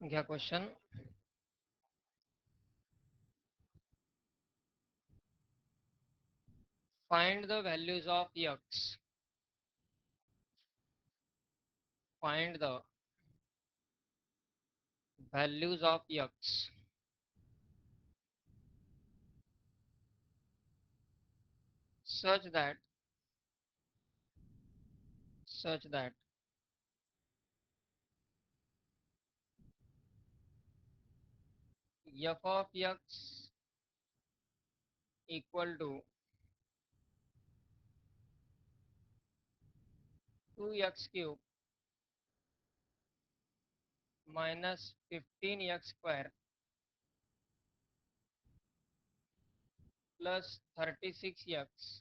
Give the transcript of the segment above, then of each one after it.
घ्या question. Find the values of x. Find the values of x such that f of x equal to 2x cube minus 15x square plus 36x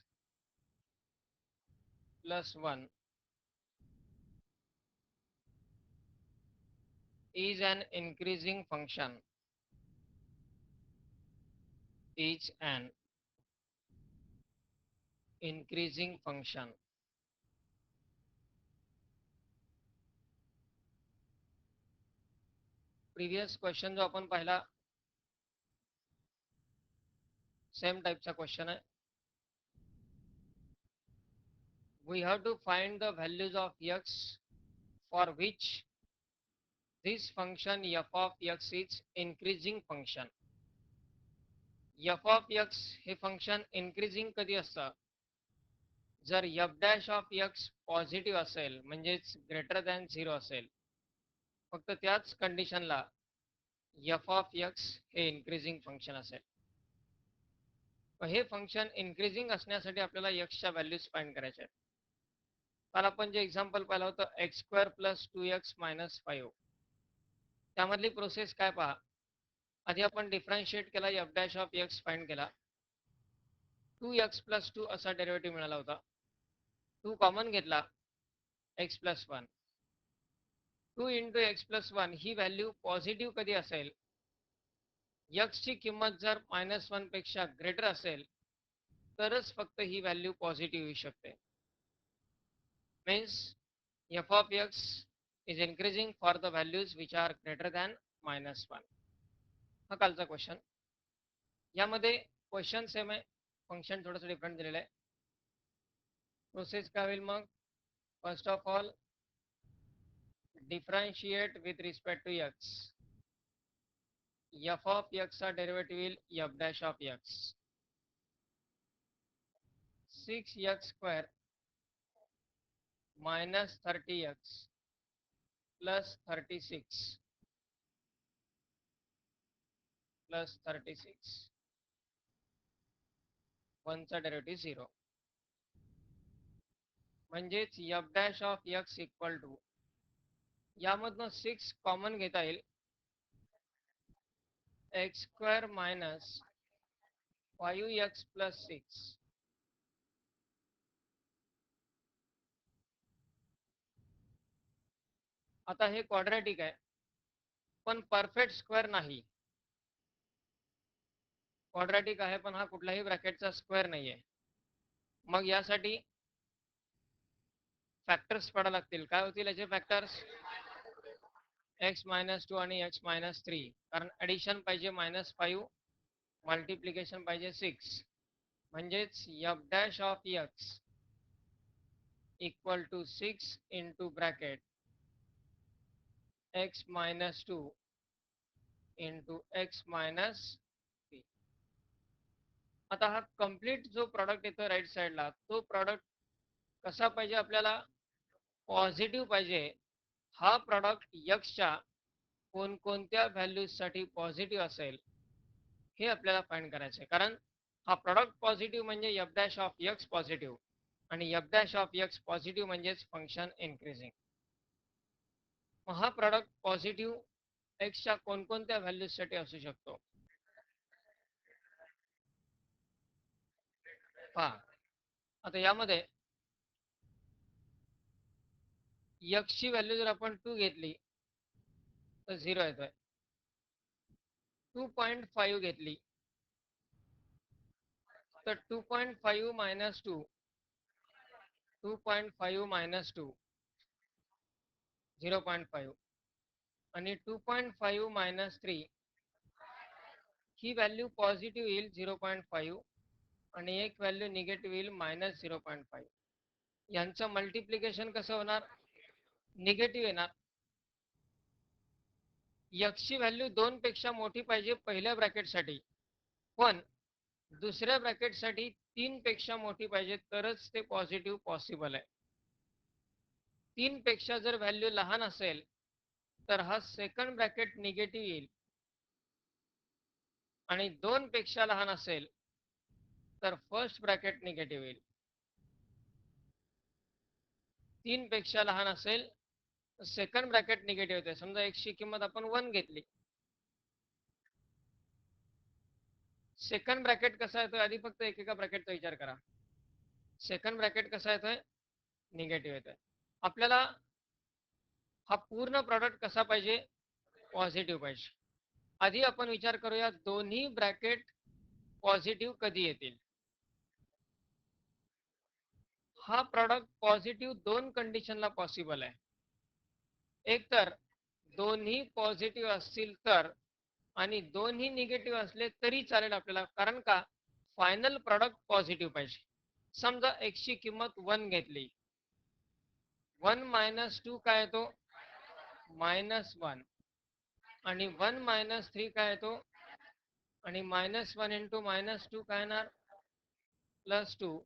plus 1 is an increasing function. Is an increasing function. Previous question जो आपण पाहिला same टाइपचा question आहे. We have to find the values of x for which this function f of x is increasing function. f of x हे function increasing कधी असतं? जर f dash of x positive असेल म्हणजेच ग्रेटर दॅन 0 असेल, फक्त त्याच कंडिशनला f ऑफ x हे इन्क्रीजिंग फंक्शन असेल. हे फंक्शन इन्क्रीजिंग असण्यासाठी आपल्याला x च्या व्हॅल्यूज फाइंड करायच्या आहेत. काल आपण जे एक्झाम्पल पाहिलं होतं x square plus 2x minus 5, त्यामधली प्रोसेस काय पहा. आधी आपण डिफरन्शिएट केला, f dash of x find केला, 2x प्लस 2 असा डेरिव्हेटिव्ह मिळाला होता. 2 कॉमन घेतला, x plus 1. 2 into x plus 1 ही व्हॅल्यू पॉझिटिव्ह कधी असेल? x ची किंमत जर -1 पेक्षा ग्रेटर असेल तरच फक्त ही व्हॅल्यू पॉझिटिव्ह येऊ शकते. Means f of x is increasing for the values which are greater than -1. हा कालचा क्वेश्चन. यामध्ये क्वेश्चन सेम आहे, फंक्शन थोडंसं डिफरंट दिलेलं आहे. प्रोसेस काय होईल मग? First of all differentiate with respect to x. f of x चा डेरिव्हेटिव्ह येईल f dash of x. 6x square minus 30x plus 36 plus 36 1 चा डेरिव्हेटिव्ह 0. म्हणजेच f dash of x equal to, यामधनं 6 कॉमन घेता येईल, x square minus 5x plus 6. आता हे quadratic आहे पण परफेक्ट स्क्वेअर नाही. क्वाड्रॅटिक आहे पण हा कुठल्याही ब्रॅकेटचा स्क्वेअर नाही आहे. मग यासाठी फॅक्टर्स पडायला लागतील. काय होतील याचे फॅक्टर्स? x मायनस 2 आणि x मायनस 3, कारण ॲडिशन पाहिजे -5, मल्टिप्लिकेशन पाहिजे 6. म्हणजेच f dash of x equal to 6 into bracket x minus 2 into x minus 3. आता हा कंप्लीट जो प्रॉडक्ट येतो राईट साईडला, तो प्रॉडक्ट कसा पाहिजे आपल्याला? पॉझिटिव्ह पाहिजे. हा प्रॉडक्ट एक्सच्या कोणकोणत्या व्हॅल्यूजसाठी पॉझिटिव्ह असेल हे आपल्याला फाइंड करायचं आहे. कारण हा प्रॉडक्ट पॉझिटिव्ह म्हणजे f dash of x positive, आणि f dash of x positive म्हणजेच फंक्शन इन्क्रीजिंग. मग हा प्रॉडक्ट पॉझिटिव्ह एक्सच्या कोणकोणत्या व्हॅल्यूजसाठी असू शकतो? पहा, आता यामध्ये x ची व्हॅल्यू जर आपण 2 घेतली तर 0 येतोय. 2.5 घेतली तर 2.5 मायनस 2, 2.5 मायनस 2 0.5. आणि 2.5 मायनस 3 ही व्हॅल्यू पॉझिटिव्ह येईल 0.5 आणि एक व्हॅल्यू निगेटिव्ह येईल -0.5. यांचं मल्टिप्लिकेशन कसं होणार? निगेटिव्ह येणार. ची व्हॅल्यू 2 पेक्षा मोठी पाहिजे पहिल्या ब्रॅकेटसाठी, पण दुसऱ्या ब्रॅकेटसाठी 3 पेक्षा मोठी पाहिजे, तरच ते पॉझिटिव्ह पॉसिबल आहे. 3 पेक्षा जर व्हॅल्यू लहान असेल तर हा सेकंड ब्रॅकेट निगेटिव्ह येईल, आणि 2 पेक्षा लहान असेल तर फर्स्ट ब्रॅकेट निगेटिव्ह येईल. 3 पेक्षा लहान असेल तर सेकंड ब्रॅकेट निगेटिव्ह येते. समजा x ची किंमत आपण 1 घेतली. सेकंड ब्रॅकेट कसा येतोय? आधी फक्त एकेका ब्रॅकेटचा विचार करा. सेकंड ब्रॅकेट कसा येतोय? निगेटिव्ह येतोय. आपल्याला हा पूर्ण प्रॉडक्ट कसा पाहिजे? पॉझिटिव्ह पाहिजे. आधी आपण विचार करूया दोन्ही ब्रॅकेट पॉझिटिव्ह कधी येतील. हा प्रॉडक्ट पॉझिटिव्ह 2 कंडिशनला पॉसिबल आहे. एक तर दोन्ही पॉझिटिव्ह असतील तर, आणि दोन्ही निगेटिव्ह असले तरी चालेल आपल्याला. कारण का? फायनल प्रॉडक्ट पॉझिटिव्ह पाहिजे. समजा x ची किंमत 1 घेतली. 1 मायनस 2 काय येतो? -1. आणि 1 मायनस 3 काय येतो? आणि -1 इंटू -2 काय येणार? +2.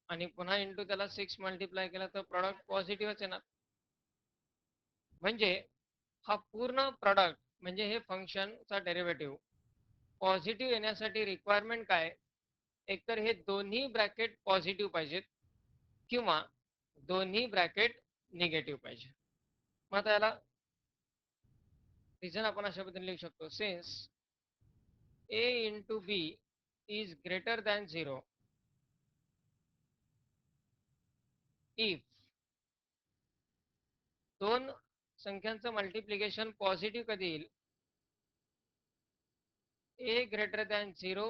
आणि पुन्हा इंटू त्याला 6 मल्टिप्लाय केला तर प्रॉडक्ट पॉझिटिव्हच येणार. म्हणजे हा पूर्ण प्रॉडक्ट म्हणजे हे फंक्शनचा डेरिव्हेटिव्ह पॉझिटिव्ह येण्यासाठी रिक्वायरमेंट काय? एकतर हे दोन्ही ब्रॅकेट पॉझिटिव्ह पाहिजेत किंवा दोन्ही ब्रॅकेट निगेटिव्ह पाहिजे. मग आता याला रिझन आपण अशा पद्धतीने लिहू शकतो. Since a into b is greater than 0 if दोन संख्यांचं मल्टिप्लिकेशन पॉझिटिव्ह कधी येईल? a greater than 0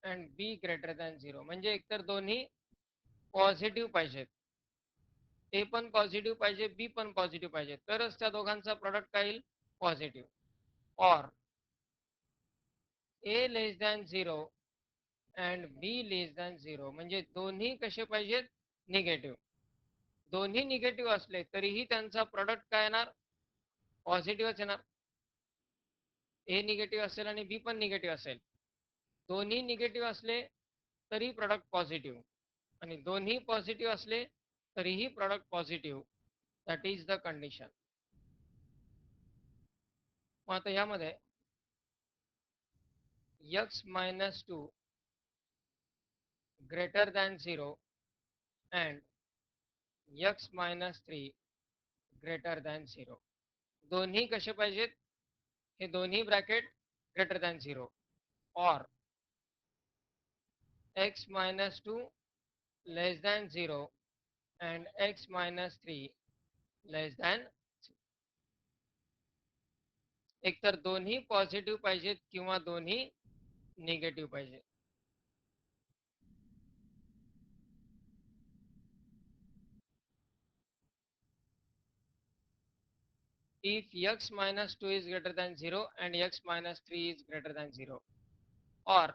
and b greater than 0. म्हणजे एकतर दोन्ही पॉझिटिव्ह पाहिजेत, ए पण पॉझिटिव्ह पाहिजे, बी पण पॉझिटिव्ह पाहिजे, तरच त्या दोघांचा प्रॉडक्ट काय येईल? Positive. Or A less than 0 and be less than 0. म्हणजे दोन्ही कसे पाहिजेत? निगेटिव्ह. दोन्ही निगेटिव्ह असले तरीही त्यांचा प्रॉडक्ट काय येणार? पॉझिटिव्हच येणार. ए निगेटिव्ह असेल आणि बी पण निगेटिव्ह असेल. दोन्ही निगेटिव्ह असले तरी प्रॉडक्ट पॉझिटिव्ह, आणि दोन्ही पॉझिटिव्ह असले तरीही product positive. That is the condition. मग आता यामध्ये x minus 2 greater than 0 and x minus 3 greater than 0. दोन्ही कसे पाहिजेत? हे दोन्ही bracket greater than 0. Or x minus 2 less than 0 and x minus 3 less than. एकतर दोन्ही पॉझिटिव्ह पाहिजेत किंवा दोन्ही निगेटिव्ह पाहिजेत. if x minus 2 is greater than 0 and x minus 3 is greater than 0, or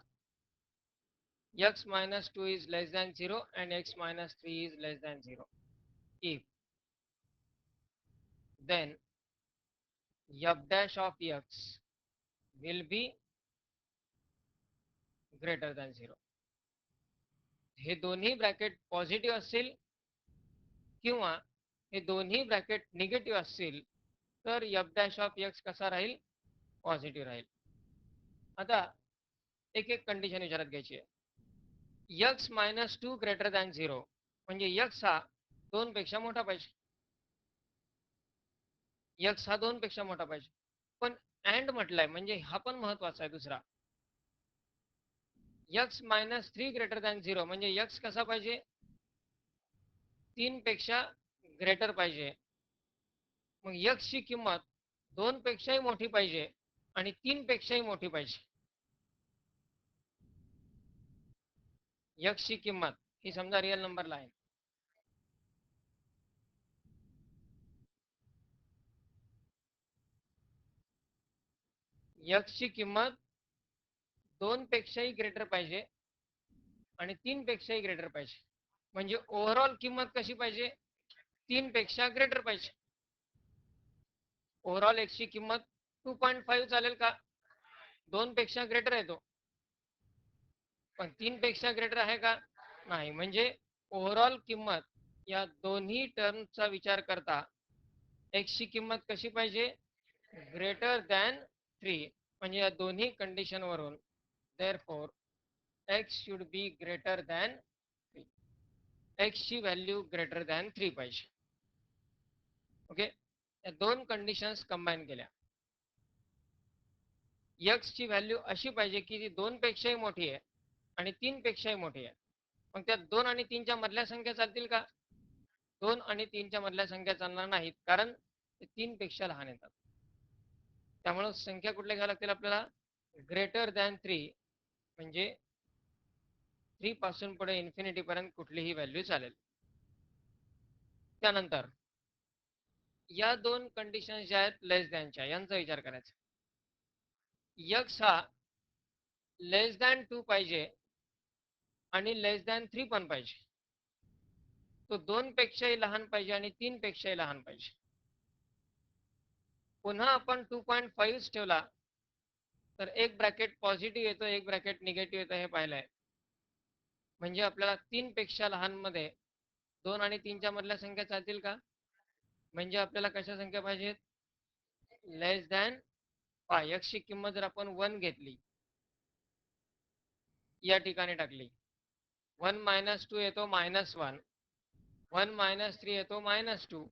x minus 2 is less than 0 and x minus 3 is less than 0, if then f dash of x will be greater than 0. हे दोन्ही bracket positive असतील किंवा हे दोन्ही bracket negative असतील तर f dash of x कसा राहील? पॉझिटिव्ह राहील. आता एक एक कंडिशन विचारात घ्यायची आहे. x मायनस 2 ग्रेटर दॅन 0 म्हणजे x हा 2 पेक्षा मोठा पाहिजे. x हा 2 पेक्षा मोठा पाहिजे. पण अँड म्हटलंय म्हणजे हा पण महत्वाचा आहे दुसरा. x मायनस 3 ग्रेटर दॅन 0 म्हणजे x कसा पाहिजे? 3 पेक्षा ग्रेटर पाहिजे. मग x ची किंमत 2 पेक्षाही मोठी पाहिजे आणि 3 पेक्षाही मोठी पाहिजे. x ची किंमत ही समजा रिअल नंबरला आहे. x ची किंमत 2 पेक्षाही ग्रेटर पाहिजे आणि 3 पेक्षाही ग्रेटर पाहिजे. म्हणजे ओव्हरऑल किंमत कशी पाहिजे? 3 पेक्षा ग्रेटर पाहिजे. ओव्हरऑल x ची किंमत 2.5 चालेल का? 2 पेक्षा ग्रेटर आहे तो, पण 3 पेक्षा ग्रेटर आहे का? नाही. म्हणजे ओव्हरऑल किंमत या दोन्ही टर्मचा विचार करता x ची किंमत कशी पाहिजे? Greater than 3. म्हणजे या दोन्ही कंडिशन वरून therefore x should be greater than 3. x ची व्हॅल्यू ग्रेटर दॅन 3 पाहिजे. ओके, या दोन कंडिशन्स कंबाईन केल्या. x ची व्हॅल्यू अशी पाहिजे की ती 2 पेक्षाही मोठी आहे आणि 3 पेक्षाही मोठी आहे. मग त्या 2 आणि 3 च्या मधल्या संख्या चालतील का? 2 आणि 3 च्या मधल्या संख्या चालणार नाहीत, कारण ते 3 पेक्षा लहान येतात. त्यामुळे संख्या कुठल्या घ्याव्या लागतील आपल्याला? Greater than 3. म्हणजे 3 पासून पुढे इन्फिनिटी पर्यंत कुठलीही व्हॅल्यू चालेल. त्यानंतर या दोन कंडिशन ज्या आहेत लेस दॅनच्या, यांचा विचार करायचा. x हा लेस दॅन 2 पाहिजे आणि लेस दॅन 3 पण पाहिजे. तो 2 पेक्षाही लहान पाहिजे आणि 3 पेक्षाही लहान पाहिजे. पुन्हा आपण 2.5 ठेवला तर एक ब्रॅकेट पॉझिटिव्ह येतो, एक ब्रॅकेट निगेटिव्ह येतो, हे पाहिलं आहे. म्हणजे आपल्याला 3 पेक्षा लहान मध्ये 2 आणि 3 च्या मधल्या संख्या चालतील का? म्हणजे आपल्याला कशा संख्या पाहिजेत? लेस दॅन 5. x ची किंमत जर आपण 1 घेतली, या ठिकाणी टाकली, 1 - 2 येतो -1, 1 - 3 येतो -2.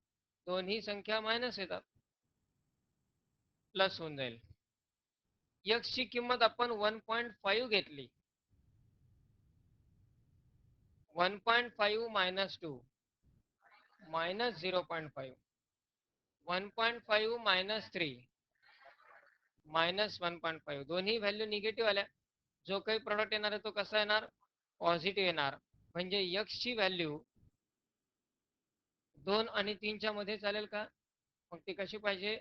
दोन्ही संख्या मायनस येतात, प्लस होऊन जाईल. x ची किंमत आपण 1.5 घेतली, 1.5 - 2 -0.5, 1.5 - 3 -1.5. दोन्ही व्हॅल्यू निगेटिव्ह आल्या. जो काही प्रोडक्ट येणार आहे तो कसा येणार? पॉझिटिव्ह येणार. म्हणजे x ची व्हॅल्यू 2 आणि 3 च्या मध्ये चालेल का? मग ती कशी पाहिजे?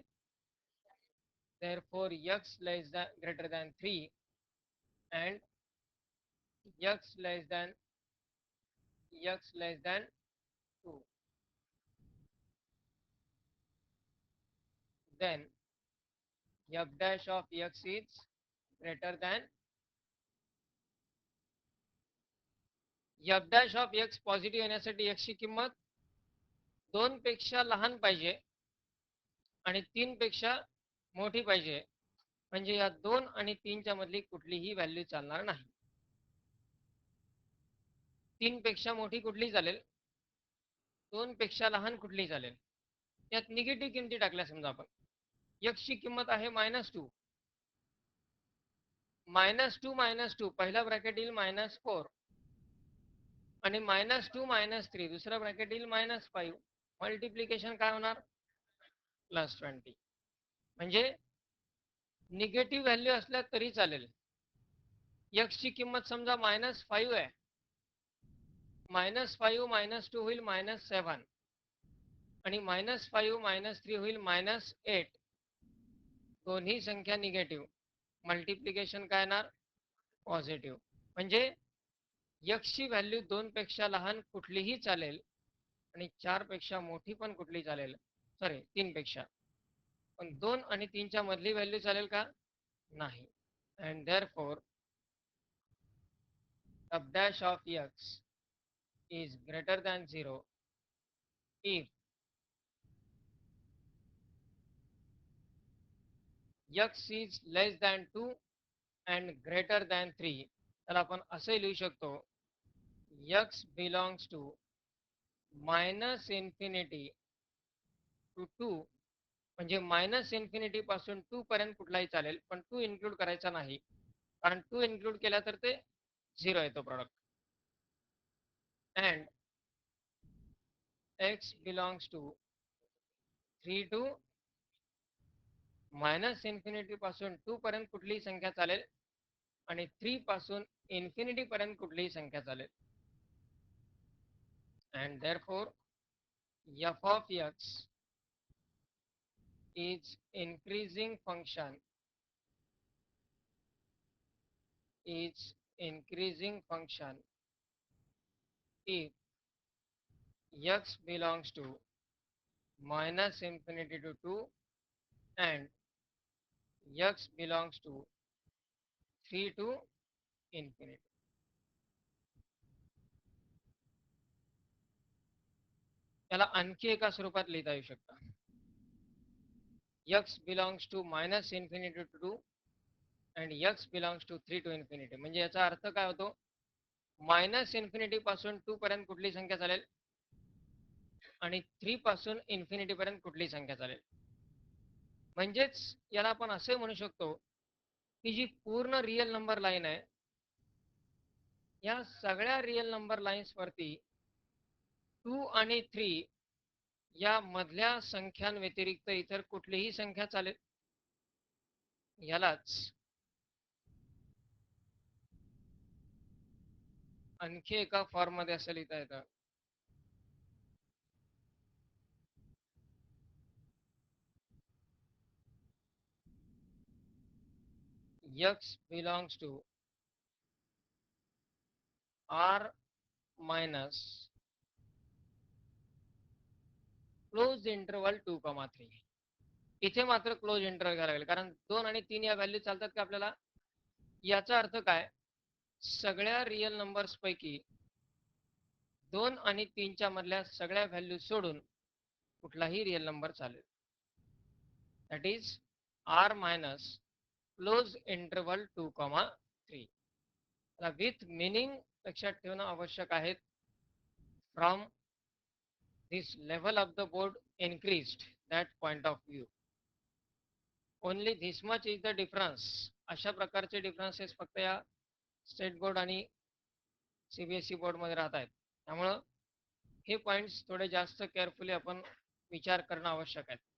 therefore x greater than 3 and x less than 2. Then f dash of x is greater than f dash of x positive येण्यासाठी x ची किंमत 2 पेक्षा लहान पाहिजे आणि 3 पेक्षा मोठी पाहिजे. म्हणजे या 2 आणि 3 च्या मधली कुठलीही व्हॅल्यू चालणार नाही. 3 पेक्षा मोठी कुठली चालेल, 2 पेक्षा लहान कुठली चालेल. यात निगेटिव्ह किमती टाकल्या. समजा आपण x ची किंमत आहे -2, -2 पहिला ब्रॅकेट येईल -4 आणि -2 - 3 दुसरा ब्रॅकेट येईल -5. मल्टिप्लिकेशन काय होणार? +20. म्हणजे निगेटिव्ह व्हॅल्यू असल्या तरी चालेल. x ची किंमत समजा -5 आहे, -5 - 2 होईल -7 आणि -5 - 3 होईल -8. दोन्ही संख्या निगेटिव्ह, मल्टिप्लिकेशन काय येणार? पॉझिटिव्ह. म्हणजे x ची व्हॅल्यू 2 पेक्षा लहान कुठलीही चालेल आणि 4 पेक्षा मोठी पण कुठली चालेल, सॉरी 3 पेक्षा. पण 2 आणि 3 च्या मधली व्हॅल्यू चालेल का? नाही. And therefore f dash of x is greater than 0 if x is less than 2 and greater than 3. तर आपण असे लिहू शकतो, x belongs to -∞ to 2. म्हणजे -∞ पासून 2 पर्यंत कुठलाही चालेल, पण 2 इन्क्लूड करायचा नाही, कारण 2 इन्क्लूड केला तर ते 0 येतो product. And x belongs to 3 to -∞ पासून 2 पर्यंत कुठलीही संख्या चालेल आणि 3 पासून इन्फिनिटी पर्यंत कुठलीही संख्या चालेल. And therefore f of x is increasing function is increasing function if x belongs to minus infinity to 2 and x belongs to 3 to infinity. याला आणखी एका स्वरूपात लिहिता येऊ शकतं. x belongs to minus infinity to 2 and x belongs to 3 to infinity. म्हणजे याचा अर्थ काय होतो? मायनस इन्फिनिटी पासून 2 पर्यंत कुठली संख्या चालेल आणि 3 पासून इन्फिनिटी पर्यंत कुठली संख्या चालेल. म्हणजेच याला आपण असे म्हणू शकतो की जी पूर्ण रियल नंबर लाईन आहे या सगळ्या रियल नंबर लाईन्स वरती 2 आणि 3 या मधल्या संख्यांव्यतिरिक्त इतर कुठलीही संख्या चालेल. यालाच आणखी एका फॉर्म मध्ये असं लिहिता येतं. x belongs to r minus close interval 2,3. इथे मात्र क्लोज इंटरवल घ्यायला लागेल कारण 2 आणि 3 या व्हॅल्यू चालतात का आपल्याला. याचा अर्थ काय, सगळ्या रियल नंबर्स पैकी 2 आणि 3 च्या मधल्या सगळ्या व्हॅल्यू सोडून कुठलाही रियल नंबर चालेल. That is r minus close interval 2,3. With meaning लक्षात ठेवणं आवश्यक आहे. From this level of the board increased that point of view. Only this much is the difference. अशा प्रकारचे डिफरन्सेस फक्त या स्टेट बोर्ड आणि सीबीएसई बोर्ड मध्ये राहत आहेत. त्यामुळं हे पॉइंट्स थोडे जास्त केअरफुली आपण विचार करणं आवश्यक आहे.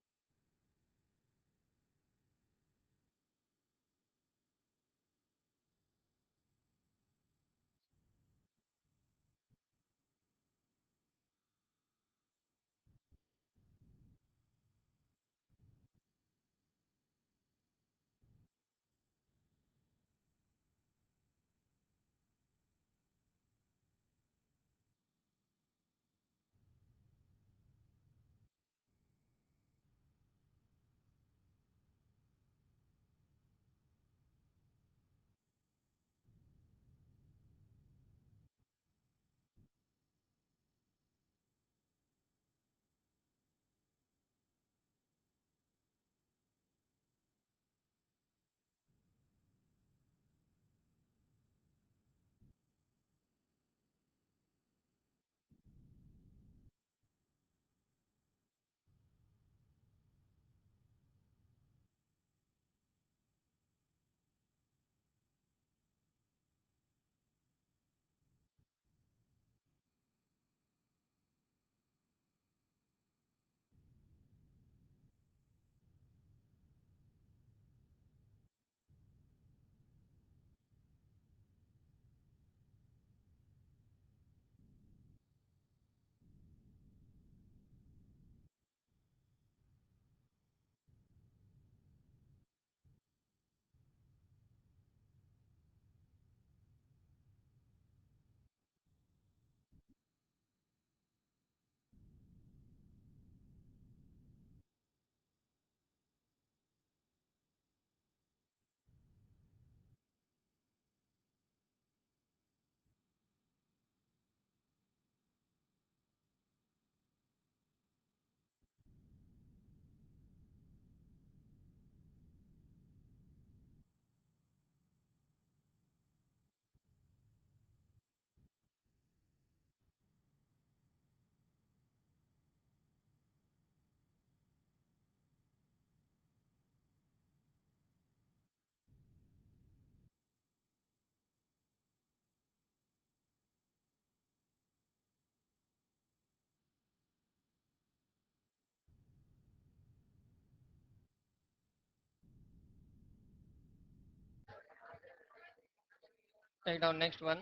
Take down next one.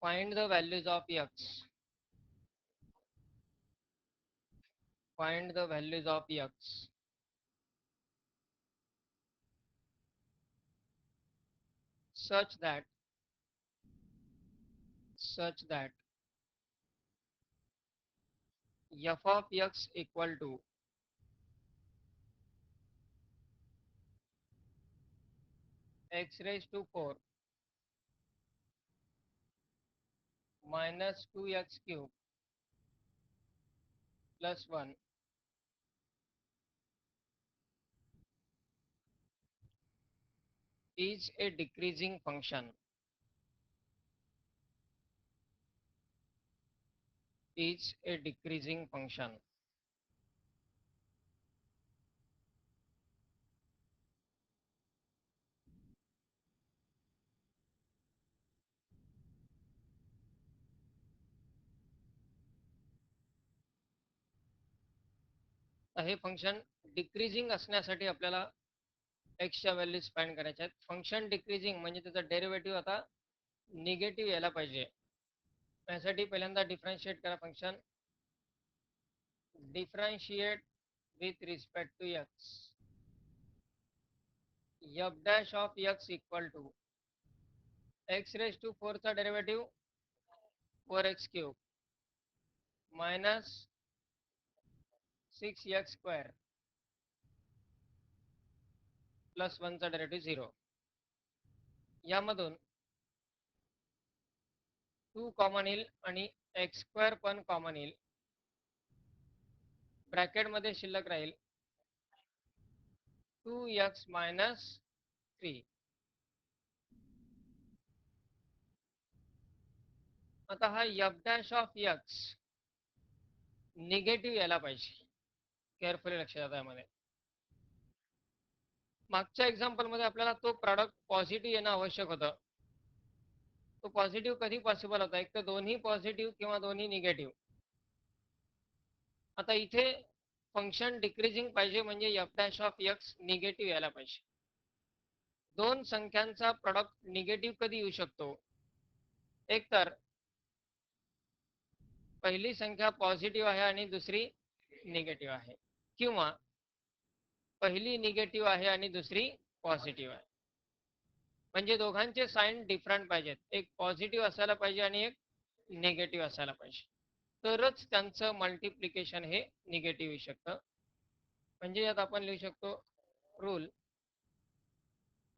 Find the values of x. Find the values of x such that f of x equal to x raised to 4 minus 2x cube plus 1 is a decreasing function. Is a decreasing function. हे function decreasing असण्यासाठी आपल्याला एक्सच्या values find करायच्या आहेत. Function decreasing म्हणजे त्याचा derivative आता negative यायला पाहिजे. त्यासाठी पहिल्यांदा डिफरन्शिएट करा function. Differentiate with respect to x. f dash of x equal to x raised to 4 चा derivative 4x cube minus 6x square plus 1 चा डेरिव्हेटिव्ह 0. यामधून 2 कॉमन येईल आणि x स्क्वेअर पण कॉमन येईल. ब्रॅकेट मध्ये शिल्लक राहील 2x minus 3. आता हा f dash of x negative यायला पाहिजे. केअरफुली लक्ष द्या त्यामध्ये. मागच्या एक्झाम्पल मध्ये आपल्याला तो प्रॉडक्ट पॉझिटिव्ह येणं आवश्यक होतं. तो पॉझिटिव्ह कधी पॉसिबल होता? एक तर दोन्ही पॉझिटिव्ह किंवा दोन्ही निगेटिव्ह. आता इथे फंक्शन डिक्रीजिंग पाहिजे म्हणजे f dash of x negative यायला पाहिजे. दोन संख्यांचा प्रॉडक्ट निगेटिव्ह कधी येऊ शकतो? एक तर पहिली संख्या पॉझिटिव्ह आहे आणि दुसरी निगेटिव्ह आहे, किंवा पहिली निगेटिव्ह आहे आणि दुसरी पॉझिटिव्ह आहे. म्हणजे दोघांचे साइन डिफरंट पाहिजेत. एक पॉझिटिव्ह असायला पाहिजे आणि एक निगेटिव्ह असायला पाहिजे, तरच त्यांचं मल्टिप्लिकेशन हे निगेटिव्ह येऊ शकतं. म्हणजे यात आपण लिहू शकतो rule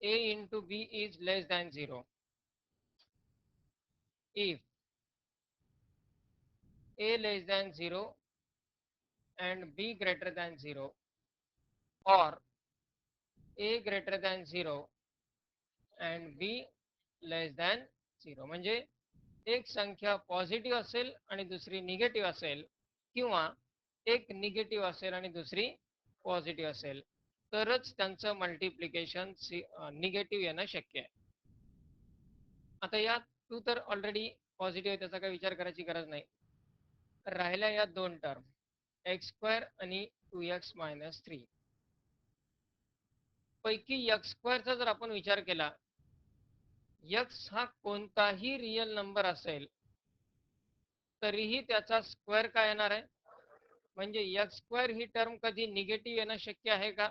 a into b is less than 0 if a less than 0 and b greater than 0 or a greater than 0 and b less than 0. म्हणजे एक संख्या पॉझिटिव्ह असेल आणि दुसरी निगेटिव्ह असेल, किंवा एक निगेटिव्ह असेल आणि दुसरी पॉझिटिव्ह असेल, तरच त्यांचं मल्टिप्लिकेशन निगेटिव्ह येणं शक्य आहे. आता यात 2 तर ऑलरेडी पॉझिटिव्ह आहे, त्याचा काही विचार करायची गरज नाही. राहिल्या या दोन टर्म एक्स स्क्वेअर आणि 2x मायनस 3 पैकी x स्क्वेअरचा जर आपण विचार केला, x हा कोणताही रियल नंबर असेल तरीही त्याचा स्क्वेअर काय येणार आहे? म्हणजे x स्क्वेअर ही टर्म कधी निगेटिव्ह येणं शक्य आहे का?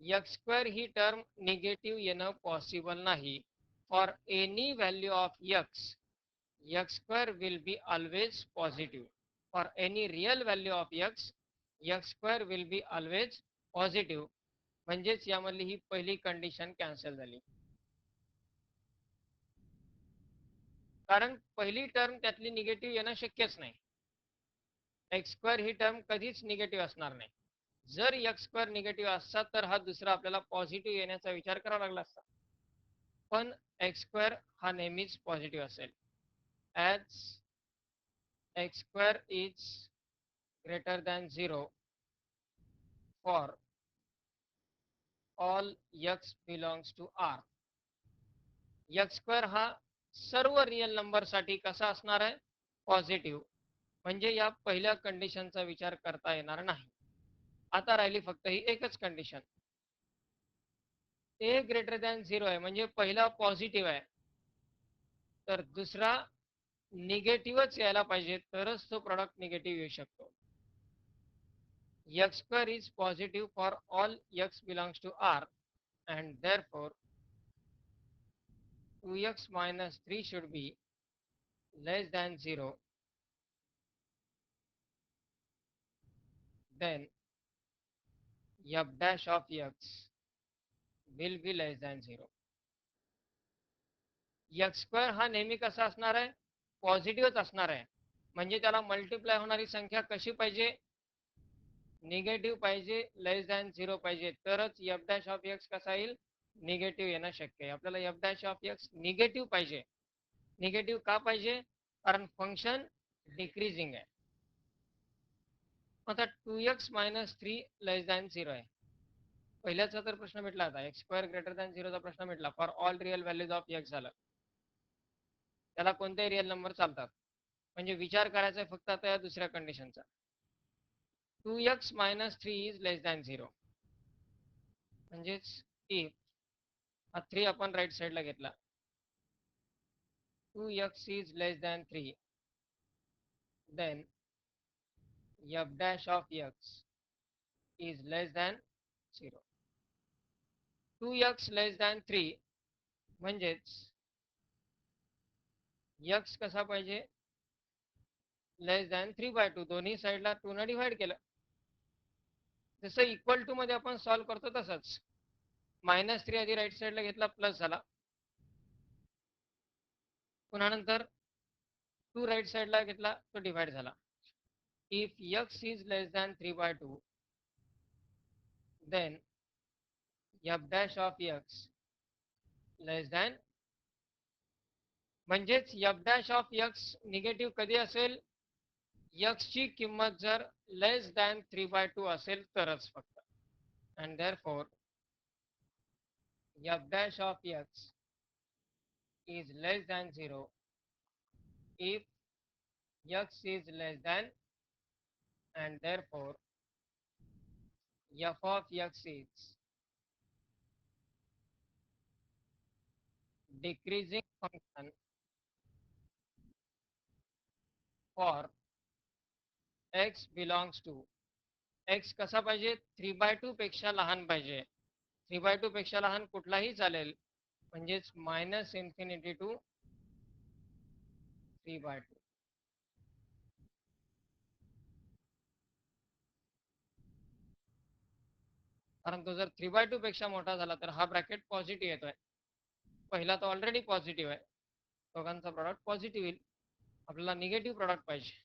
x स्क्वेअर ही टर्म निगेटिव्ह येणं पॉसिबल नाही. For any value of x square will be always positive. For any real value of x square will be always positive. म्हणजेच यामधली ही पहिली कंडिशन कॅन्सल झाली. कारण पहिली टर्म त्यातली निगेटिव्ह येणं शक्यच नाही. एक्स स्क्वेअर ही टर्म कधीच निगेटिव्ह असणार नाही. जर एक्स स्क्वेअर निगेटिव्ह असता तर हा दुसरा आपल्याला पॉझिटिव्ह येण्याचा विचार करावा लागला असता, पण एक्स स्क्वेअर हा नेहमीच पॉझिटिव्ह असेल. As x square is greater than 0 for all x belongs to R. x square हा सर्व रियल नंबर साठी कसा असणार आहे? पॉझिटिव्ह. म्हणजे या पहिल्या कंडिशनचा विचार करता येणार नाही. आता राहिली फक्त ही एकच कंडिशन, a ग्रेटर दॅन 0 आहे म्हणजे पहिला पॉझिटिव्ह आहे, तर दुसरा निगेटिव्हच यायला पाहिजे, तरच तो प्रॉडक्ट निगेटिव्ह येऊ शकतो. x square is positive for all x belongs to R, and therefore 2x minus 3 should be less than 0, then f dash of x will be less than 0. X square हा नेहमी कसा असणार आहे, पॉझिटिव्हच असणार आहे. म्हणजे त्याला मल्टिप्लाय होणारी संख्या कशी पाहिजे, निगेटिव्ह पाहिजे, लेस दॅन 0 पाहिजे, तरच एफ डॅश ऑफ एक्स कसा येईल, निगेटिव्ह येणं शक्य आहे. आपल्याला F dash of x negative पाहिजे. निगेटिव्ह का पाहिजे, कारण फंक्शन डिक्रीजिंग आहे. आता 2x मायनस 3 लेस दॅन 0 आहे. पहिल्याचा तर प्रश्न मिटला आता, एक्स स्क्वेअर ग्रेटर दॅन 0चा प्रश्न मिटला. For all real values of x झालं. त्याला कोणतेही रिअल नंबर चालतात. म्हणजे विचार करायचा आहे फक्त आता या दुसऱ्या कंडिशनचा. 2x minus 3 is less than 0. म्हणजेच इफ हा 3 आपण राईट साईडला घेतला, 2x is less than 3, then f dash of x is less than 0. 2x less than 3 म्हणजेच x कसा पाहिजे, लेस दॅन 3/2. दोन्ही साईडला 2 ने डिवाइड केलं. जसं इक्वल टू मध्ये आपण सॉल्व्ह करतो तसंच. -3 आधी राईट साईडला घेतला, प्लस झाला. पुन्हा नंतर 2 राईट साईडला घेतला, तो डिवाइड झाला. If x is less than 3/2, then f dash of x less than, म्हणजेच f dash of x negative कधी असेल, x ची किंमत जर लेस दॅन 3/2 असेल तरच फक्त. And therefore f dash of x is less than 0 if x is less than, and therefore f of x is decreasing function for x belongs to, x कसा पाहिजे, 3/2 पेक्षा लहान पाहिजे. 3/2 पेक्षा लहान कुठलाही चालेल, म्हणजेच -इन्फिनिटी टू 3/2. कारण तो जर 3/2 पेक्षा मोठा झाला तर हा ब्रॅकेट पॉझिटिव्ह येतोय. पहिला तो ऑलरेडी पॉझिटिव्ह आहे, दोघांचा प्रॉडक्ट पॉझिटिव्ह येईल. आपल्याला निगेटिव्ह प्रॉडक्ट पाहिजे.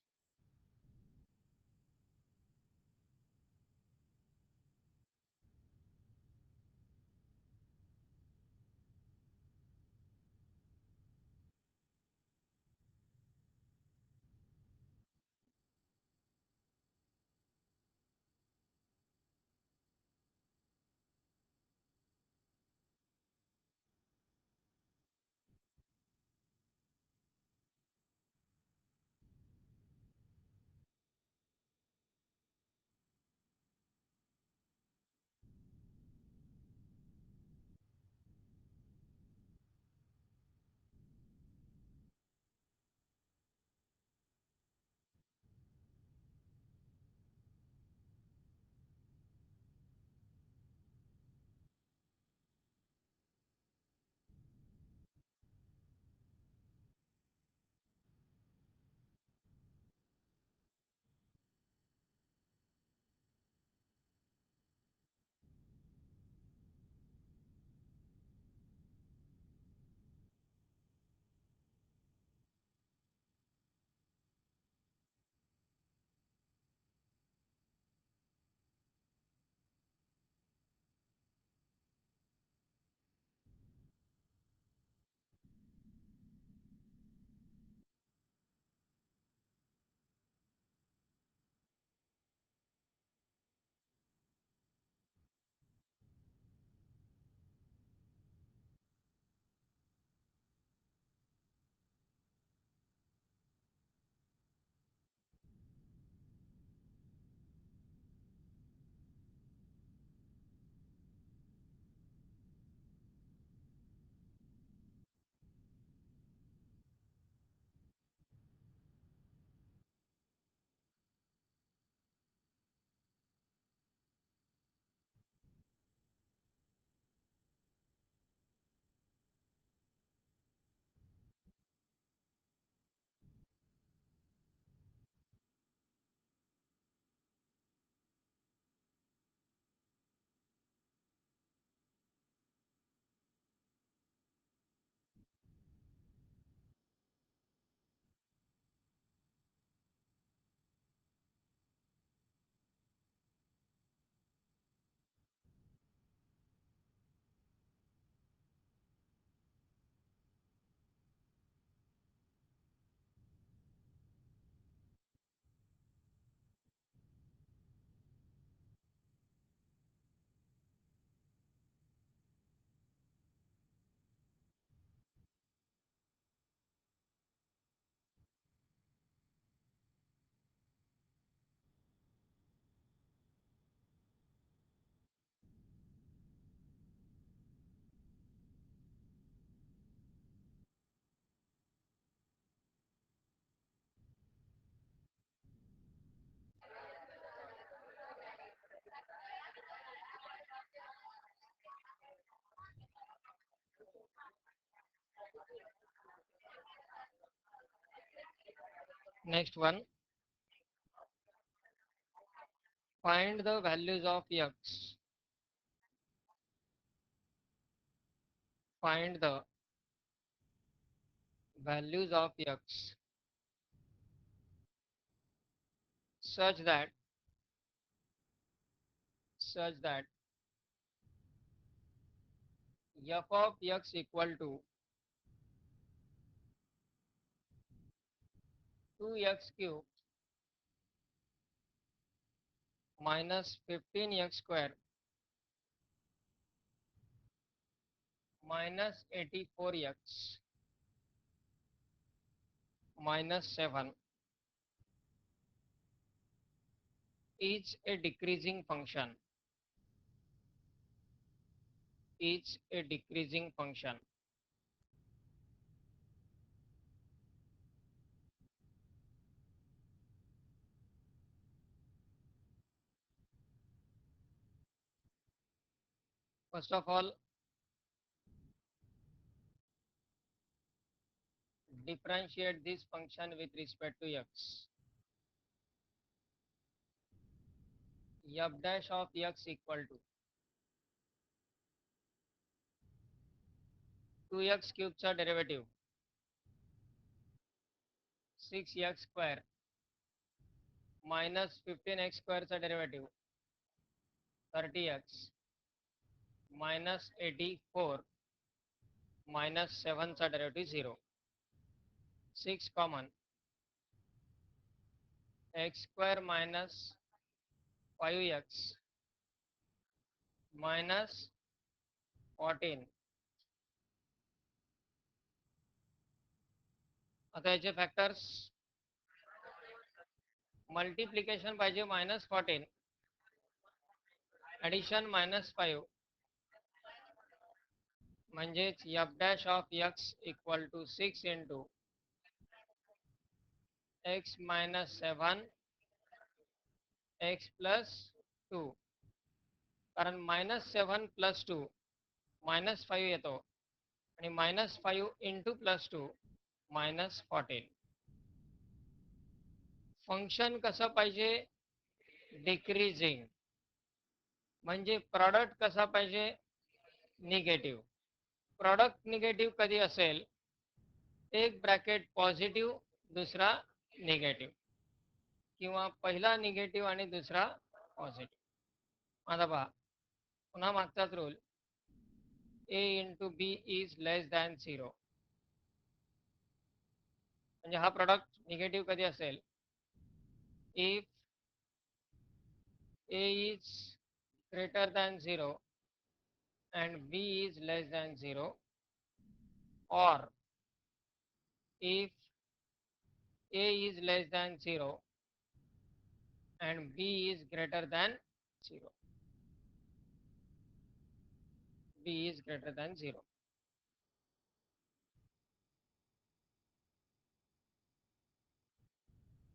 Next one, find the values of x. Find the values of x such that f of x equal to 2x cube minus 15x square minus 84x minus 7 is a decreasing function. Is a decreasing function. First of all, differentiate this function with respect to x. F dash of x equal to 2x cubeचा derivative 6x square minus 15x squareचा derivative 30x minus 84 minus 7चा derivative 0. 6 common, x square minus 5x minus 14. आता याचे factors multiplication पाहिजे -14, addition -5, म्हणजेच f dash of x equal to 6 into x minus 7 x plus 2. कारण -7 plus 2 -5 येतो आणि -5 into plus 2 -14. Function कसं पाहिजे? Decreasing. म्हणजे प्रॉडक्ट कसा पाहिजे? निगेटिव्ह. प्रॉडक्ट निगेटिव्ह कधी असेल? एक ब्रॅकेट पॉझिटिव्ह, दुसरा निगेटिव्ह, किंवा पहिला निगेटिव्ह आणि दुसरा पॉझिटिव्ह. आता पहा, पुन्हा मागचाच rule, a into b is less than 0. म्हणजे हा प्रॉडक्ट निगेटिव्ह कधी असेल? If a is greater than 0 and b is less than 0, or if a is less than 0 and b is greater than 0. b is greater than 0.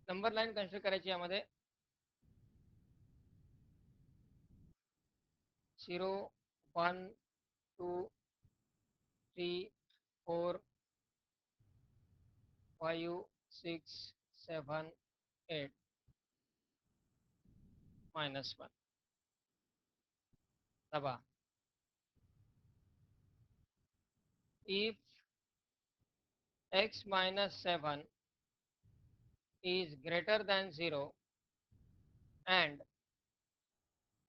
Number line consider करायची यामध्ये. 0 1 2 3 4 5 6 7 8 -1. तबा if x minus 7 is greater than 0 and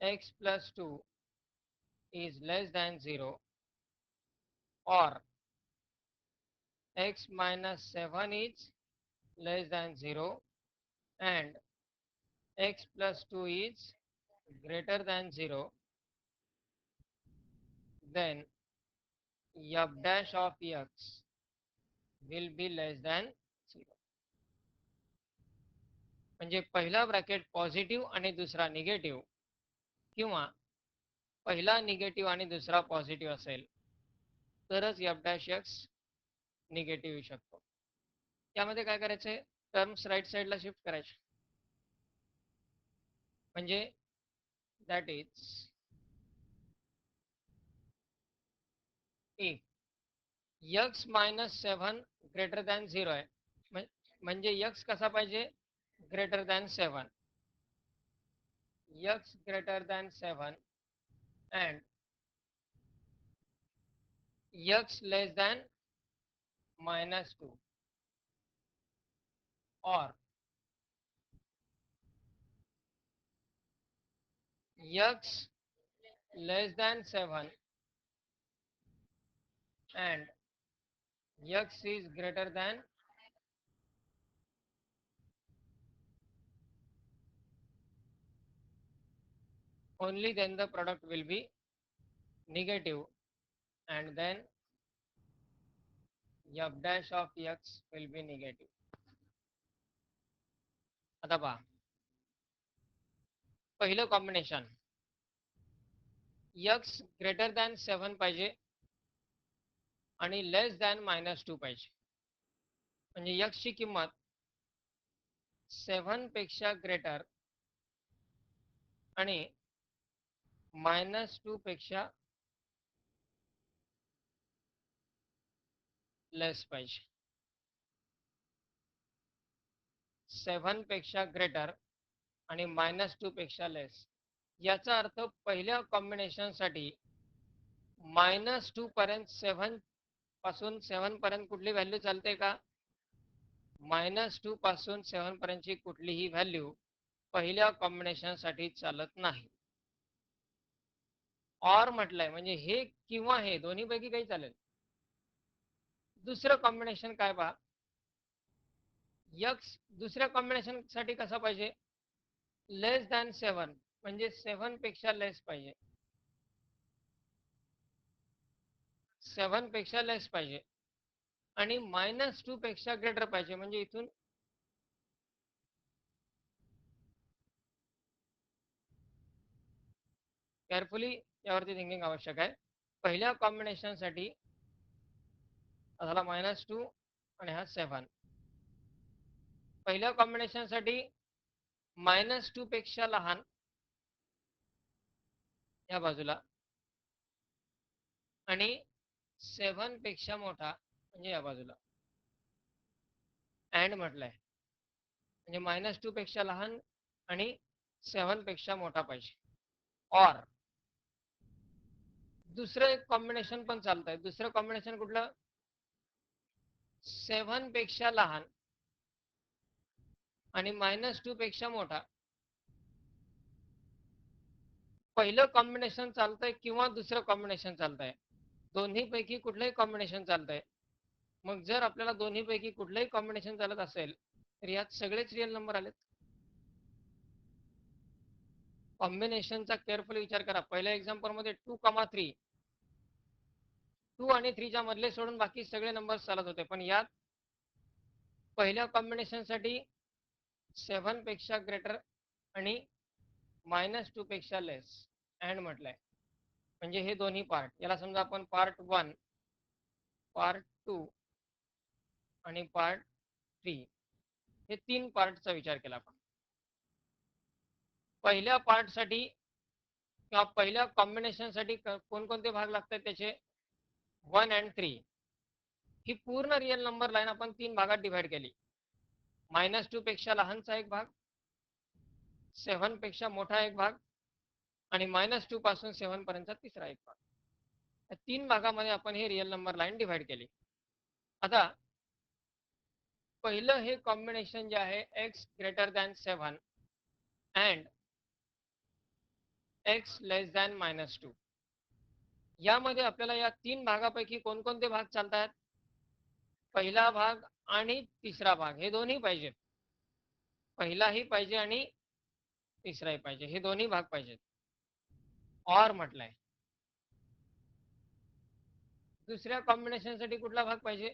x plus 2 is less than 0, or x minus 7 is less than 0 and x plus 2 is greater than 0, then f dash of x will be less than 0. म्हणजे पहिला bracket positive आणि दुसरा negative, किंवा पहिला negative आणि दुसरा positive असेल तरच f dash x निगेटिव्ह येऊ शकतो. यामध्ये काय करायचंय? टर्म्स राईट साईडला शिफ्ट करायचे. म्हणजे that is if x minus 7 greater than 0 आहे, म्हणजे x कसा पाहिजे, greater than 7, x greater than 7 and x less than -2 or x less than 7 and x is greater than only then the product will be negative and then f dash of x will be negative. आता पहा, पहिलं combination x greater than 7 पाहिजे आणि लेस than -2 पाहिजे. म्हणजे x ची किंमत 7 पेक्षा ग्रेटर आणि -2 पेक्षा लेस पाहिजे. 7 पेक्षा ग्रेटर आणि -2 पेक्षा लेस. याचा अर्थ पहिल्या कॉम्बिनेशनसाठी -2 पर्यंत 7 पासून 7 पर्यंत कुठली व्हॅल्यू चालते का? -2 पासून 7 पर्यंतची कुठलीही व्हॅल्यू पहिल्या कॉम्बिनेशनसाठी चालत नाही. ऑर म्हटलंय म्हणजे हे किंवा हे दोन्हीपैकी काही चालेल. दुसरं कॉम्बिनेशन काय पहा, x दुसऱ्या कॉम्बिनेशन साठी कसा पाहिजे, लेस दॅन 7 म्हणजे 7 पेक्षा लेस पाहिजे, 7 पेक्षा लेस पाहिजे आणि -2 पेक्षा ग्रेटर पाहिजे. म्हणजे इथून केअरफुली यावरती थिंकिंग आवश्यक आहे. पहिल्या कॉम्बिनेशन साठी झाला -2 आणि हा 7. पहिल्या कॉम्बिनेशन साठी -2 पेक्षा लहान या बाजूला आणि 7 पेक्षा मोठा म्हणजे या बाजूला. अँड म्हटलंय म्हणजे -2 पेक्षा लहान आणि 7 पेक्षा मोठा पाहिजे. ऑर दुसरं एक कॉम्बिनेशन पण चालत आहे. दुसरं कॉम्बिनेशन कुठलं, 7 पेक्षा लहान आणि -2 पेक्षा मोठा. पहिलं कॉम्बिनेशन चालतंय किंवा दुसरं कॉम्बिनेशन चालतंय, दोन्ही पैकी कुठलंही कॉम्बिनेशन चालतंय. मग जर आपल्याला दोन्ही पैकी कुठलंही कॉम्बिनेशन चालत असेल तर यात सगळेच रिअल नंबर आलेत. कॉम्बिनेशनचा केअरफुली विचार करा. पहिल्या एक्झाम्पल मध्ये 2,3 2 आणि 3 च्या मधले सोडून बाकी सगळे नंबर चालत होते, पण यात पहिल्या कॉम्बिनेशन साठी 7 पेक्षा ग्रेटर आणि -2 पेक्षा लेस अँड म्हटलंय. म्हणजे हे दोन्ही पार्ट, याला समजा आपण पार्ट 1, पार्ट 2 आणि पार्ट 3 हे 3 पार्टचा विचार केला आपण. पहिल्या पार्ट साठी किंवा पहिल्या कॉम्बिनेशन साठी कोणकोणते भाग लागतात त्याचे 1 and 3. ही पूर्ण रिअल नंबर लाईन आपण 3 भागात डिवाइड केली. -2 पेक्षा लहानचा एक भाग, 7 पेक्षा मोठा एक भाग आणि -2 पासून 7 पर्यंतचा तिसरा एक भाग. या 3 भागामध्ये आपण हे रिअल नंबर लाईन डिवाइड केली. आता पहिलं हे कॉम्बिनेशन जे आहे x greater than 7 and x less than -2, यामध्ये आपल्याला या 3 भागापैकी कोणकोणते भाग चालतात, पहिला भाग आणि तिसरा भाग हे दोन्ही पाहिजेत. पहिलाही पाहिजे आणि तिसराही पाहिजे, हे दोन्ही भाग पाहिजेत. ऑर म्हटलंय. दुसऱ्या कॉम्बिनेशन साठी कुठला भाग पाहिजे,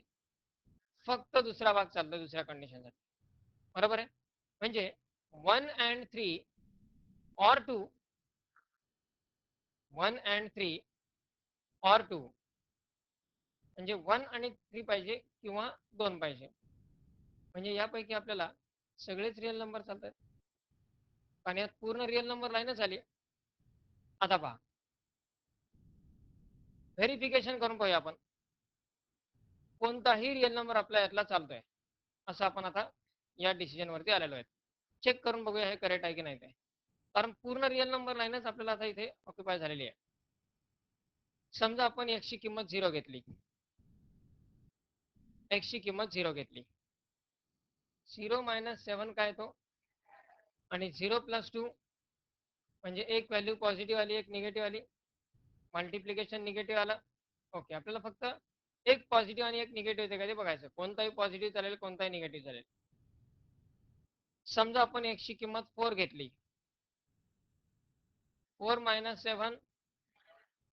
फक्त दुसरा भाग चालतोय दुसऱ्या कंडिशन साठी, बरोबर आहे. म्हणजे 1 and 3 or 2, 1 and 3 or 2 म्हणजे 1 आणि 3 पाहिजे किंवा 2 पाहिजे. म्हणजे यापैकी आपल्याला सगळेच रिअल नंबर चालतात आणि यात पूर्ण रिअल नंबर लाईनच आली. आता पहा, व्हेरिफिकेशन करून पाहूया आपण. कोणताही रिअल नंबर आपल्या यातला चालतोय. असं आपण आता या डिसिजन वरती आलेलो आहे. चेक करून बघूया हे करेक्ट आहे की नाही ते, कारण पूर्ण रिअल नंबर लाईनच आपल्याला आता इथे ऑक्युपाय झालेली आहे. समजा आपण x ची किंमत 0 घेतली, x ची किंमत 0 घेतली, 0 - 7 काय तो, आणि 0 + 2 म्हणजे एक व्हॅल्यू पॉझिटिव्ह आली, एक निगेटिव्ह आली, मल्टिप्लिकेशन निगेटिव्ह आलं. ओके, आपल्याला फक्त एक पॉझिटिव्ह आणि एक निगेटिव्ह येते का ते बघायचं. कोणताही पॉझिटिव्ह चालेल, कोणताही निगेटिव्ह चालेल. समजा आपण x ची किंमत 4 घेतली, 4 - 7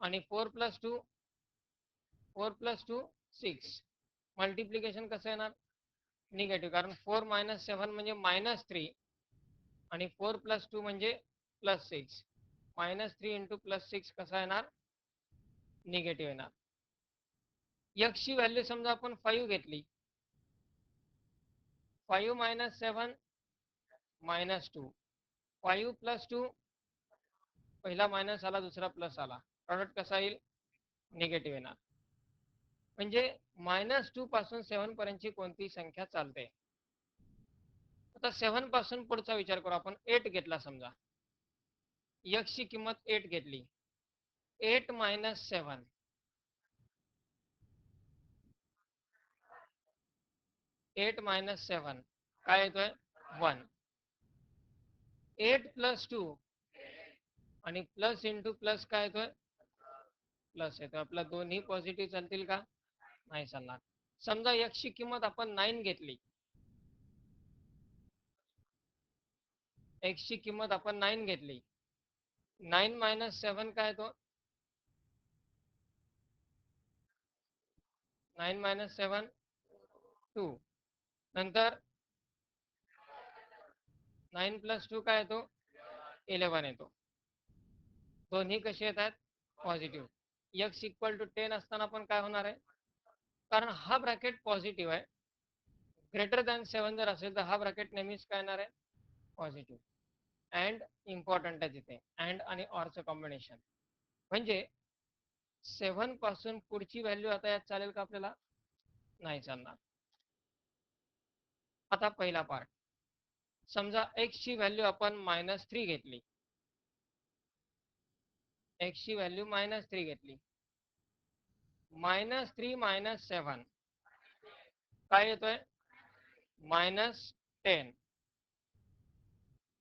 आणि 4 + 2, 4 + 2 6. मल्टिप्लिकेशन कसं येणार, निगेटिव्ह, कारण 4 - 7 म्हणजे -3 आणि 4 + 2 म्हणजे +6. -3 × +6 कसा येणार, निगेटिव्ह येणार. x ची व्हॅल्यू समजा आपण 5 घेतली, 5 - 7 -2, 5 + 2, पहिला मायनस आला, दुसरा प्लस आला, प्रॉडक्ट कसा येईल, निगेटिव्ह येणार. म्हणजे -2 पासून 7 पर्यंतची कोणतीही संख्या चालते. आता 7 पासून पुढचा विचार करू आपण. 8 घेतला समजा, x ची किंमत 8 घेतली, 8 - 7, 8 - 7 काय येतोय, 1. 8 + 2 आणि प्लस इंटू प्लस काय येतोय, प्लस येतोय. आपला दोन्ही पॉझिटिव्ह चालतील का, नाही चालणार. समजा x ची किंमत आपण 9 घेतली, x ची किंमत आपण 9 घेतली, 9 - 7 काय तो, 9 - 7 2. नंतर 9 + 2 काय येतो, 11 येतो. दोन्ही कसे येतात, पॉझिटिव्ह. x = 10 असताना पण काय होणार आहे, कारण हा ब्रॅकेट पॉझिटिव्ह आहे. ग्रेटर दॅन 7 जर असेल तर हा ब्रॅकेट नेहमीच काय येणार आहे, पॉझिटिव्ह. अँड इम्पॉर्टंट आहे तिथे, अँड आणि ऑरचं कॉम्बिनेशन. म्हणजे 7 पासून पुढची व्हॅल्यू आता यात चालेल का आपल्याला, नाही चालणार. आता पहिला पार्ट, समजा x ची व्हॅल्यू आपण -3 घेतली, x ची व्हॅल्यू -3 घेतली, -3 - 7 काय येतोय, -10.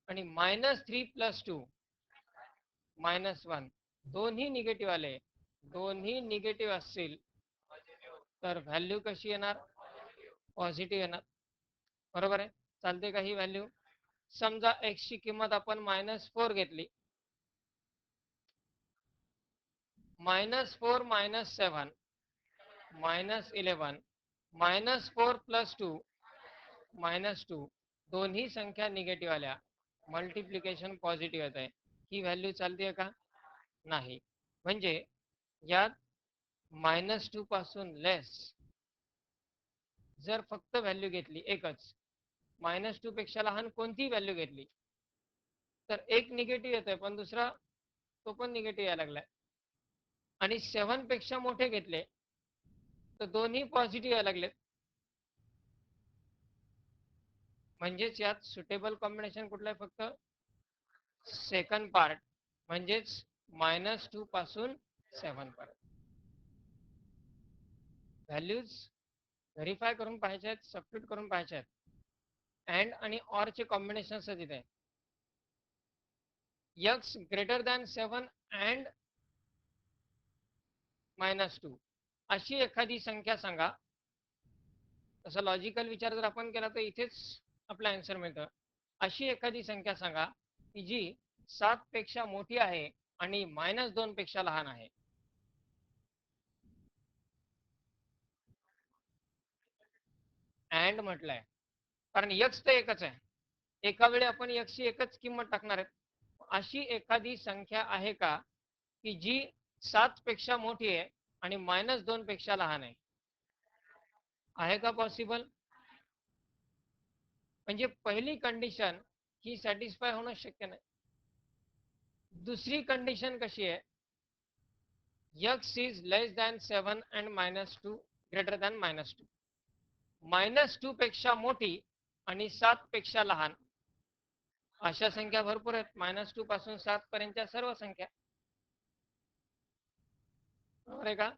आणि -3 + 2 -1, दोन्ही निगेटिव्ह आले, दोन्ही निगेटिव्ह असतील तर व्हॅल्यू कशी येणार, पॉझिटिव्ह येणार. बरोबर आहे, चालते का ही व्हॅल्यू. समजा x ची किंमत आपण -4 घेतली, -4 - 7 -11, -4 + 2 -2, दोन्ही संख्या निगेटिव्ह आल्या, मल्टिप्लिकेशन पॉझिटिव्ह येत आहे. ही व्हॅल्यू चालते का, नाही. म्हणजे यात -2 पासून लेस जर फक्त व्हॅल्यू घेतली एकच, -2 पेक्षा लहान कोणतीही व्हॅल्यू घेतली तर एक निगेटिव्ह येतोय, पण दुसरा तो पण निगेटिव्ह यायला लागलाय. आणि 7 पेक्षा मोठे घेतले तर दोन्ही पॉझिटिव्ह यायला लागलेत. म्हणजेच यात सुटेबल कॉम्बिनेशन कुठलं आहे, फक्त सेकंड पार्ट, म्हणजेच -2 पासून 7 पर्यंत. व्हॅल्यूज व्हेरीफाय करून पाहायचे आहेत, सबस्टिट्यूट करून पाहायचे आहेत. अँड आणि ऑर चे कॉम्बिनेशन तिथे आहे. x ग्रेटर दॅन 7 अँड -2 अशी एखादी संख्या सांगा. तसा लॉजिकल विचार जर आपण केला तर इथेच आपला आन्सर मिळतं. अशी एखादी संख्या सांगा की जी 7 पेक्षा मोठी आहे आणि -2 पेक्षा लहान आहे. अँड म्हटलंय कारण x तर एकच आहे, एका वेळी आपण x ची एकच किंमत टाकणार आहे. अशी एखादी संख्या आहे का की जी 7 पेक्षा मोठी आहे आणि -2 पेक्षा लहान आहे का पॉसिबल. म्हणजे पहिली कंडिशन ही सॅटिस्फाय होणं शक्य नाही. दुसरी कंडिशन कशी आहे, x is less than 7 and -2 greater than -2. -2 पेक्षा मोठी आणि 7 पेक्षा लहान अशा संख्या भरपूर आहेत. -2 पासून 7 पर्यंतच्या सर्व संख्या, बरोबर आहे का?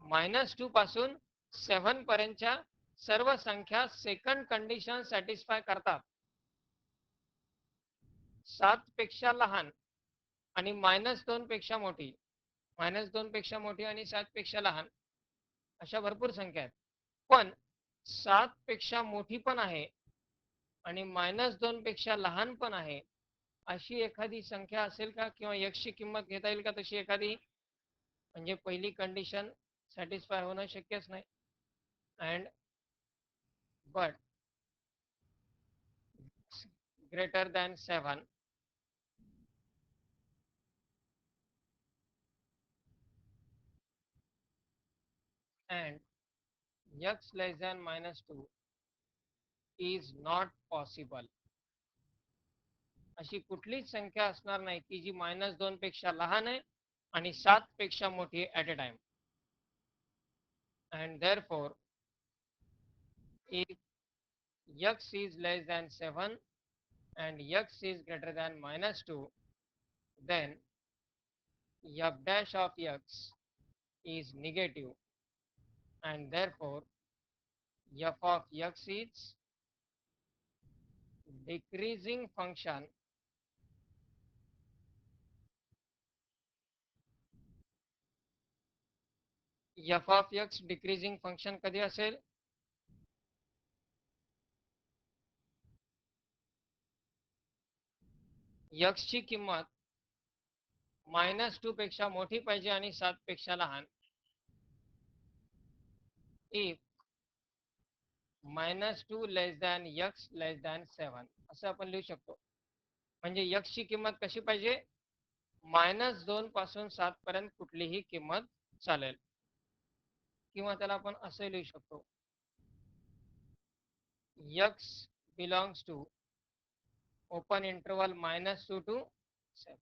-2 पासून 7 पर्यंतच्या सर्व संख्या सेकंड कंडिशन सॅटिस्फाय करतात. 7 पेक्षा लहान आणि -2 पेक्षा मोठी, -2 पेक्षा मोठी आणि 7 पेक्षा लहान अशा भरपूर संख्या आहेत. पण 7 पेक्षा मोठी पण आहे आणि -2 पेक्षा लहान पण आहे अशी एखादी संख्या असेल का? किंवा x ची किंमत घेता येईल का तशी एखादी? म्हणजे पहिली कंडिशन सॅटिस्फाय होणं शक्यच नाही. And but greater than 7 and x less than -2 is not possible. अशी कुठलीच संख्या असणार नाही की जी -2 पेक्षा लहान आहे आणि 7 पेक्षा मोठी at a time. And therefore if x is less than 7 and x is greater than -2, then f dash of x is negative, and therefore f of x is decreasing function f of x decreasing function कधी असेल? x ची किंमत -2 पेक्षा मोठी पाहिजे आणि 7 पेक्षा लहान. if -2 less than x less than 7 असं आपण लिहू शकतो. म्हणजे x ची किंमत कशी पाहिजे? -2 पासून 7 पर्यंत कुठलीही किंमत चालेल. किंवा त्याला आपण असं लिहू शकतो, x belongs to open interval -2 to 7.